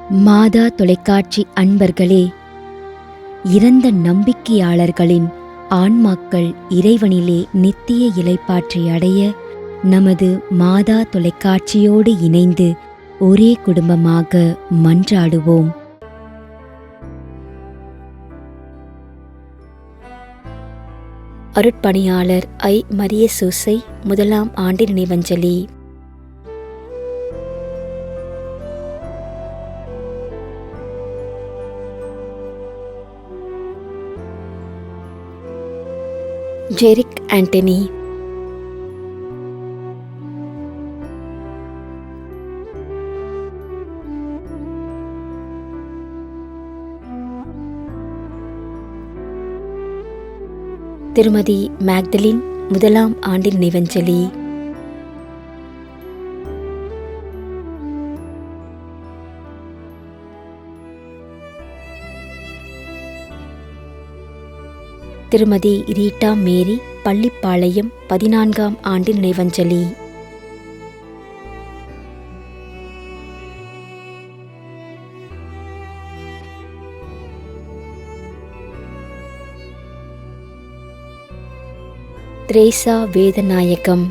மாதா தொலைக்காட்சி அன்பர்களே, இறந்த நம்பிக்கையாளர்களின் ஆன்மாக்கள் இறைவனிலே நித்திய இளைப்பாற்றி அடைய நமது மாதா தொலைக்காட்சியோடு இணைந்து ஒரே குடும்பமாக மன்றாடுவோம். அருட்பணியாளர் ஐ. மரிய சூசை 1ஆம் ஆண்டு நினைவஞ்சலி. ஜெரிக் ஆண்டனி. திருமதி மேக்தலின் 1ஆம் ஆண்டு நினைவஞ்சலி. திருமதி ரீட்டா மேரி பள்ளிப்பாளையம் 14ஆம் ஆண்டு நினைவஞ்சலி. Theresa Vedanayagam.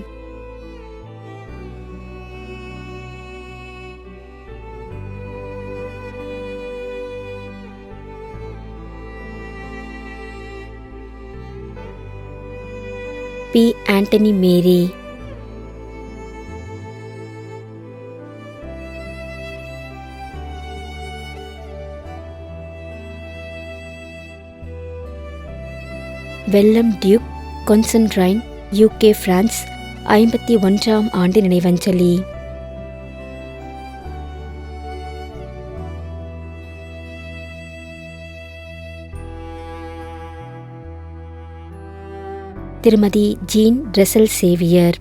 P. Antony Mary. வெல்லம் டியூக் கொன்சன்ட்ரைன், UK, பிரான்ஸ் 51ஆம் ஆண்டு நினைவஞ்சலி. திருமதி Jean Russell Xavier.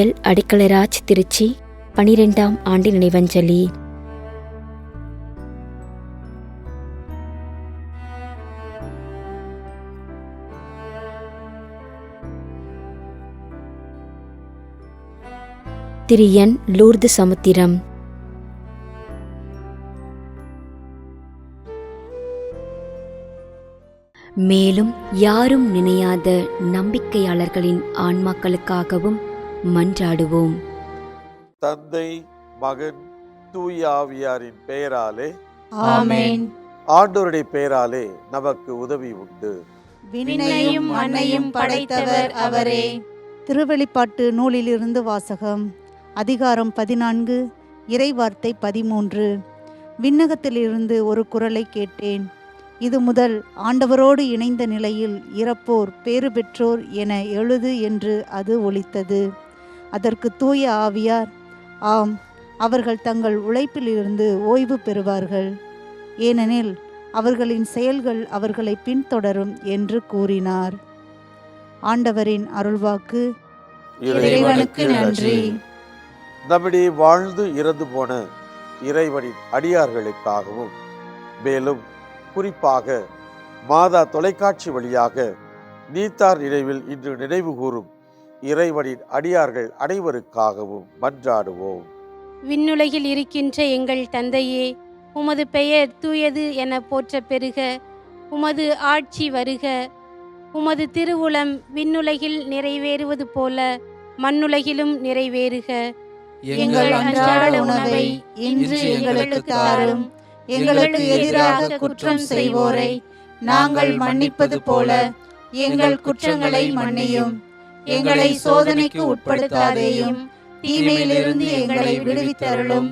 L. Adaikalaraj, Trichy 12ஆம் ஆண்டு நினைவஞ்சலி. திரு என். லூர்து சமுத்திரம். மேலும் யாரும் நினையாத நம்பிக்கையாளர்களின் ஆன்மாக்களுக்காகவும் மன்றாடுவோம். தந்தை, மகன், தூய ஆவியாரின் பெயராலே ஆமென். ஆண்டவருடைய பெயராலே நமக்கு உதவி உண்டு. விண்ணையும் மண்ணையும் படைத்தவர் அவரே. திருவெளிப்பாட்டு நூலிலிருந்து வாசகம். அதிகாரம் 14, இறைவார்த்தை 13. விண்ணகத்திலிருந்து ஒரு குரலை கேட்டேன். இது முதல் ஆண்டவரோடு இணைந்த நிலையில் இறப்போர் பேறு பெற்றோர் என எழுது என்று அது ஒலித்தது. அதற்கு தூய ஆவியார், ஆம், அவர்கள் தங்கள் உழைப்பிலிருந்து ஓய்வு பெறுவார்கள், ஏனெனில் அவர்களின் செயல்கள் அவர்களை பின்தொடரும் என்று கூறினார். ஆண்டவரின் அருள்வாக்கு. இறைவனுக்கு நன்றி. நம்மிடையே வாழ்ந்து இறந்து போன இறைவனின் அடியார்களுக்காகவும், மேலும் குறிப்பாக மாதா தொலைக்காட்சி வழியாக நீத்தார் நினைவில் இன்று நினைவு கூறும் இறைவனின் அடியார்கள் அனைவருக்காகவும் மன்றாடுவோம். விண்ணுலகில் இருக்கின்ற எங்கள் தந்தையே, உமது பெயர் தூயது என போற்ற பெறுக. உமது ஆட்சி வருக. உமது திருவுளம் விண்ணுலகில் நிறைவேறுவது போல மண்ணுலகிலும் நிறைவேறுக. எங்கள் அன்றாட உணவை இன்று எங்களுக்கு தாரும். எங்களுக்கு எதிராக குற்றம் செய்வோரை நாங்கள் மன்னிப்பது போல எங்கள் குற்றங்களை மன்னியும். எங்களை சோதனைக்கு உட்படுத்தாதேயும், தீமையிலிருந்து எங்களை விடுவித்தருளும்.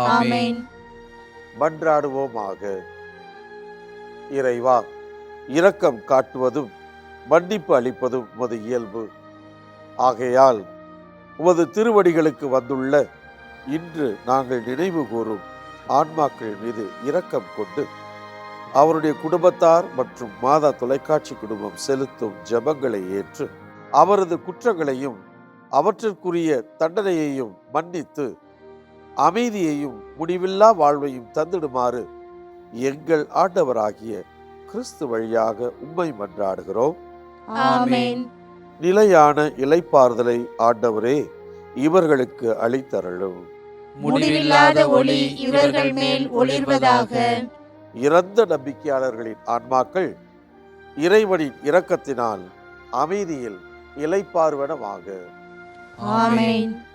ஆமென். மன்றாடுவோமாக. இறைவா, இரக்கம் காட்டுவதும் மன்னிப்பு அளிப்பதும் உமது இயல்பு. ஆகையால் உமது திருவடிகளுக்கு வந்துள்ள இன்று நாங்கள் நினைவு கூறும் ஆன்மாக்கள் மீது இரக்கம் கொண்டு அவருடைய குடும்பத்தார் மற்றும் மாதா தொலைக்காட்சி குடும்பம் செலுத்தும் ஜெபங்களை ஏற்று அவரது குற்றங்களையும் அவற்றிற்குரிய தண்டனையையும் மன்னித்து அமைதியையும் முடிவில்லா வாழ்வையும் தந்திடுமாறு எங்கள் ஆண்டவராகிய கிறிஸ்து வழியாக உம்மை மன்றாடுகிறோம். ஆமென். நிலையான இளைப்பாறுதலை ஆண்டவரே இவர்களுக்கு அளித்தருளும். முடிவில்லாத ஒளி இவர்கள் மேல் ஒளிர்வதாக. இறந்த நம்பிக்கையாளர்களின் ஆன்மாக்கள் இறைவனின் இரக்கத்தினால் அமைதியில் இளைப்பாறுவனவாக. ஆமென்.